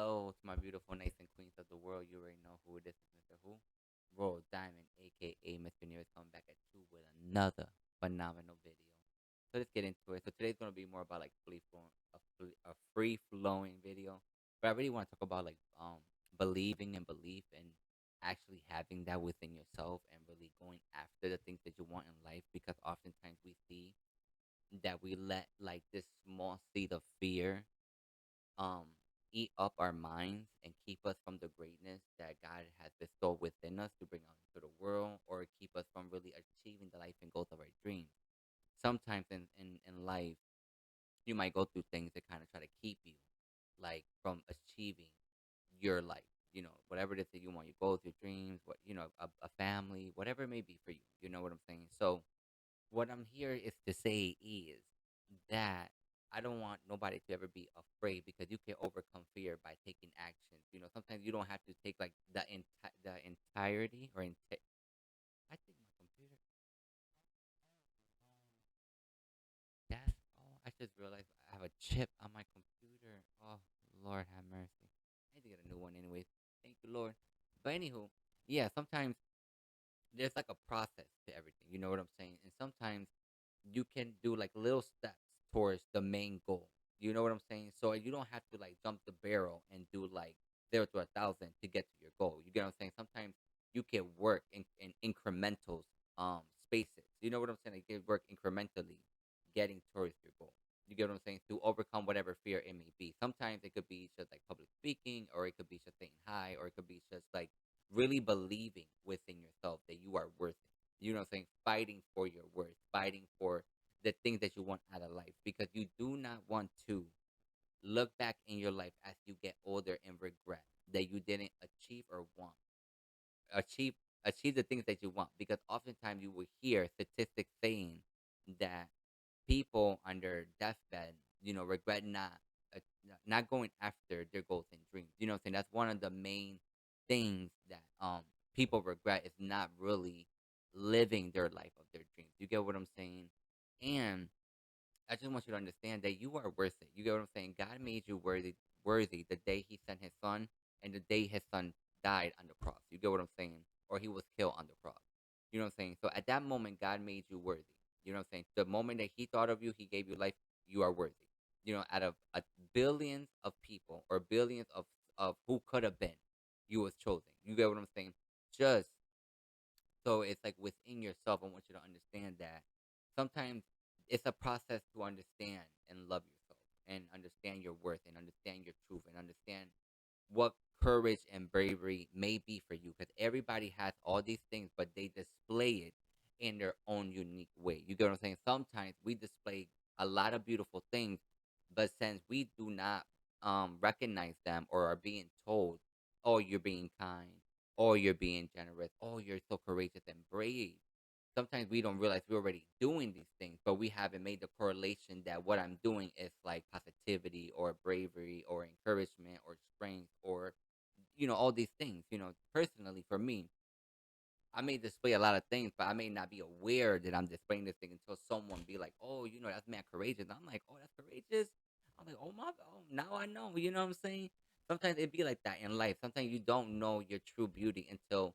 Hello to my beautiful knights and queens of the world. You already know who it is, Mr. Who? Royal Diamond, aka Mr. coming back at you with another phenomenal video. So let's get into it. So today's gonna be more about like a free flowing video. But I really want to talk about like believing and belief and actually having that within yourself and really going after the things that you want in life, because oftentimes we see that we let like this small seed of fear um eat up our minds and keep us from the greatness that God has bestowed within us to bring out into the world, or keep us from really achieving the life and goals of our dreams. Sometimes in life, you might go through things that kind of try to keep you like from achieving your life. Whatever it is that you want, your goals, your dreams, a family, whatever it may be for you. You know what I'm saying? So what I'm here is to say is that I don't want nobody to ever be afraid, because you can overcome fear by taking actions. Sometimes you don't have to take like the entirety or I think my computer. That's I just realized I have a chip on my computer. Oh Lord have mercy. I need to get a new one anyways. Thank you, Lord. But anywho, yeah, sometimes there's like a process to everything. You know what I'm saying? And sometimes you can do like little steps towards the main goal. You know what I'm saying? So you don't have to like jump the barrel and do like 0 to 1,000 to get to your goal. You get what I'm saying? Sometimes you can work in incremental spaces. You know what I'm saying? Like, you can work incrementally getting towards your goal. You get what I'm saying? To overcome whatever fear it may be. Sometimes it could be just like public speaking, or it could be just staying high, or it could be just like really believing within yourself that you are worth it. You know what I'm saying? Fighting for your worth, fighting for the things that you want out of life, because you do not want to look back in your life as you get older and regret that you didn't achieve achieve the things that you want, because oftentimes you will hear statistics saying that people on their deathbed, regret uh, not going after their goals and dreams. You know what I'm saying? That's one of the main things that people regret, is not really living their life of their dreams. You get what I'm saying? And I just want you to understand that you are worth it. You get what I'm saying? God made you worthy the day He sent His Son, and the day His Son died on the cross. You get what I'm saying? Or He was killed on the cross. You know what I'm saying? So at that moment, God made you worthy. You know what I'm saying? The moment that He thought of you, He gave you life. You are worthy. Out of billions of people, or billions of who could have been, you was chosen. You get what I'm saying? Just so it's like within yourself. I want you to understand that sometimes it's a process to understand and love yourself, and understand your worth, and understand your truth, and understand what courage and bravery may be for you. Because everybody has all these things, but they display it in their own unique way. You get what I'm saying? Sometimes we display a lot of beautiful things, but since we do not recognize them, or are being told, oh, you're being kind, or you're being generous, oh, you're so courageous and brave, sometimes we don't realize we're already doing these things, but we haven't made the correlation that what I'm doing is like positivity, or bravery, or encouragement, or strength, or all these things. Personally for me, I may display a lot of things, but I may not be aware that I'm displaying this thing until someone be like, "Oh, that's man courageous." I'm like, "Oh, that's courageous." I'm like, "Oh my, oh, now I know." You know what I'm saying? Sometimes it be like that in life. Sometimes you don't know your true beauty until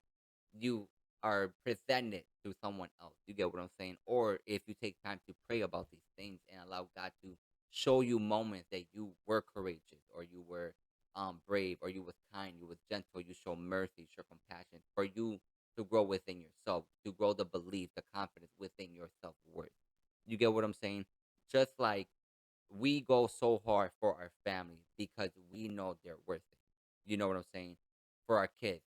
you are presented to someone else. You get what I'm saying? Or if you take time to pray about these things and allow God to show you moments that you were courageous, or you were brave, or you was kind, you was gentle, you show mercy, show compassion, for you to grow within yourself, to grow the belief, the confidence within your self worth. You get what I'm saying? Just like we go so hard for our families because we know they're worth it. You know what I'm saying? For our kids,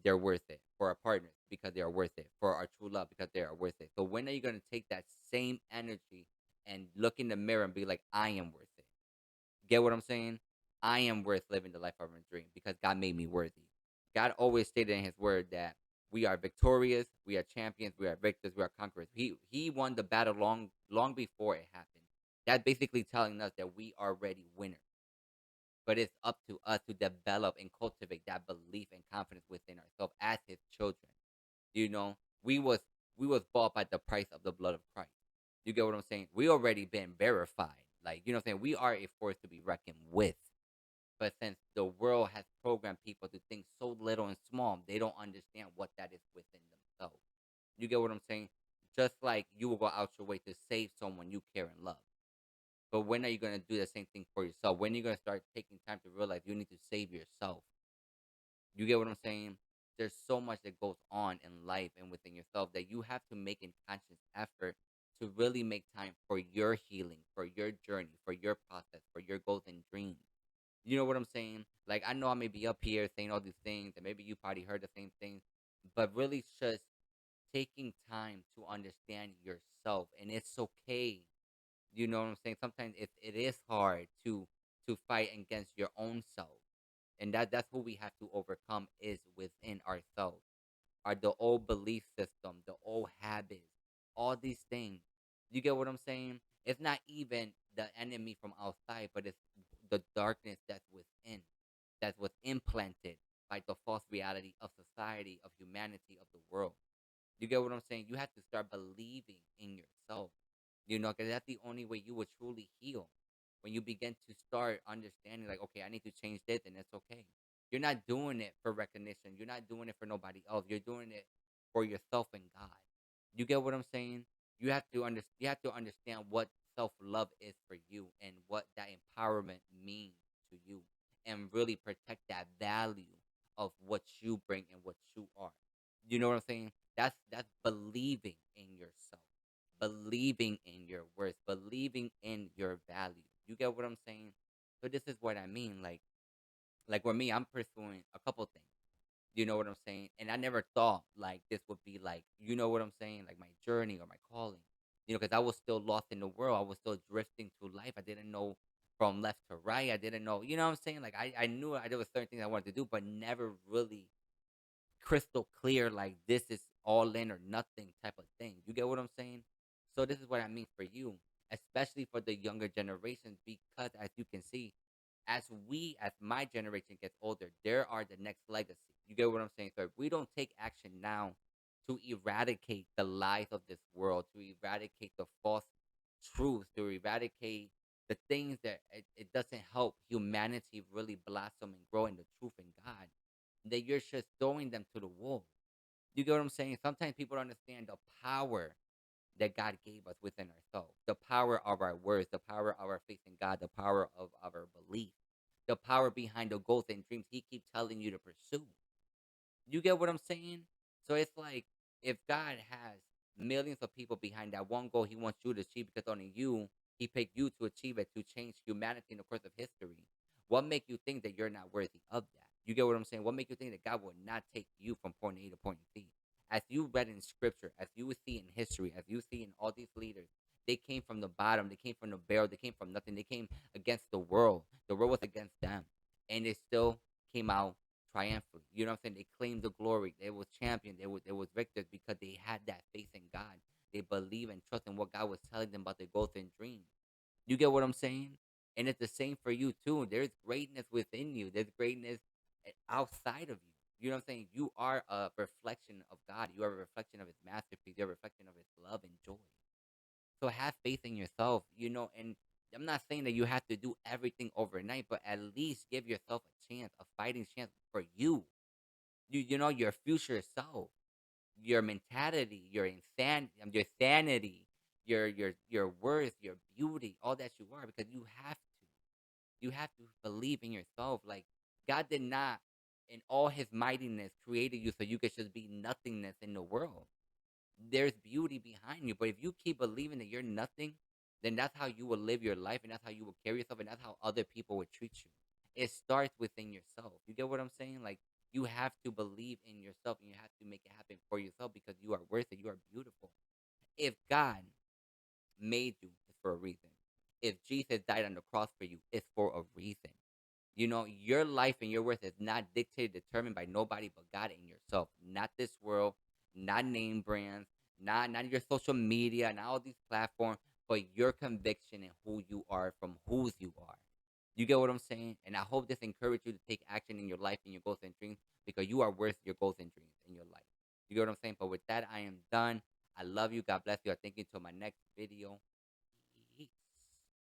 they're worth it. For our partners, because they are worth it. For our true love, because they are worth it. So when are you going to take that same energy and look in the mirror and be like, I am worth it? Get what I'm saying? I am worth living the life of my dream, because God made me worthy. God always stated in His word that we are victorious, we are champions, we are victors, we are conquerors. He won the battle long before it happened. That's basically telling us that we are already winners. But it's up to us to develop and cultivate that belief and confidence within ourselves as His children. You know, we was bought by the price of the blood of Christ. You get what I'm saying? We already been verified. Like, what I'm saying? We are a force to be reckoned with. But since the world has programmed people to think so little and small, they don't understand what that is within themselves. You get what I'm saying? Just like you will go out your way to save someone you care and love. But when are you going to do the same thing for yourself? When are you going to start taking time to realize you need to save yourself? You get what I'm saying? There's so much that goes on in life and within yourself that you have to make a conscious effort to really make time for your healing, for your journey, for your process, for your goals and dreams. You know what I'm saying? Like, I know I may be up here saying all these things, and maybe you probably heard the same things, but really it's just taking time to understand yourself. And it's okay. You know what I'm saying? Sometimes it is hard to fight against your own self. And that's what we have to overcome is within ourselves. Are the old belief system, the old habits, all these things. You get what I'm saying? It's not even the enemy from outside, but it's the darkness that was implanted by the false reality of society, of humanity, of the world. You get what I'm saying? You have to start believing in yourself, because that's the only way you will truly heal. When you begin to start understanding, like, okay, I need to change this, and it's okay. You're not doing it for recognition. You're not doing it for nobody else. You're doing it for yourself and God. You get what I'm saying? You have to understand what self love is for you and what that empowerment means to you, and really protect that value of what you bring and what you are. You know what I'm saying? That's believing in yourself, believing in your worth, believing in your value. You get what I'm saying? So this is what I mean. Like for me, I'm pursuing a couple things. You know what I'm saying? And I never thought like this would be like, you know what I'm saying? Like my journey or my calling. Because I was still lost in the world. I was still drifting through life. I didn't know from left to right. I didn't know, you know what I'm saying? Like I knew there was certain things I wanted to do, but never really crystal clear, like this is all in or nothing type of thing. You get what I'm saying? So this is what I mean for you, especially for the younger generations, because as you can see, as my generation gets older, there are the next legacy. You get what I'm saying? So if we don't take action now to eradicate the lies of this world, to eradicate the false truths, to eradicate the things that it doesn't help humanity really blossom and grow in the truth in God, that you're just throwing them to the wolves. You get what I'm saying? Sometimes people don't understand the power that God gave us within ourselves, the power of our words, the power of our faith in God, the power of our belief, the power behind the goals and dreams He keeps telling you to pursue. You get what I'm saying? So it's like if God has millions of people behind that one goal He wants you to achieve because only He picked you to achieve it to change humanity in the course of history. What make you think that you're not worthy of that? You get what I'm saying? What make you think that God will not take you from point A to point Z? As you read in scripture, as you see in history, as you see in all these leaders, they came from the bottom, they came from the barrel, they came from nothing, they came against the world. The world was against them. And they still came out triumphantly. You know what I'm saying? They claimed the glory. They was champion. They was victors because they had that faith in God. They believe and trust in what God was telling them about their goals and dreams. You get what I'm saying? And it's the same for you too. There's greatness within you. There's greatness outside of you. You know what I'm saying? You are a reflection of God. You are a reflection of His masterpiece. You're a reflection of His love and joy. So have faith in yourself, and I'm not saying that you have to do everything overnight, but at least give yourself a chance, a fighting chance for you. Your future self, your mentality, your sanity, your worth, your beauty, all that you are, because you have to believe in yourself. Like God did not, in all His mightiness, created you so you could just be nothingness in the world. There's beauty behind you. But if you keep believing that you're nothing, then that's how you will live your life, and that's how you will carry yourself, and that's how other people will treat you. It starts within yourself. You get what I'm saying? Like you have to believe in yourself, and you have to make it happen for yourself because you are worth it. You are beautiful. If God made you, it's for a reason. If Jesus died on the cross for you, it's for a reason. Your life and your worth is not dictated, determined by nobody but God and yourself. Not this world, not name brands, not your social media, not all these platforms, but your conviction and who you are from whose you are. You get what I'm saying? And I hope this encourages you to take action in your life and your goals and dreams because you are worth your goals and dreams in your life. You get what I'm saying? But with that, I am done. I love you. God bless you. I thank you until my next video.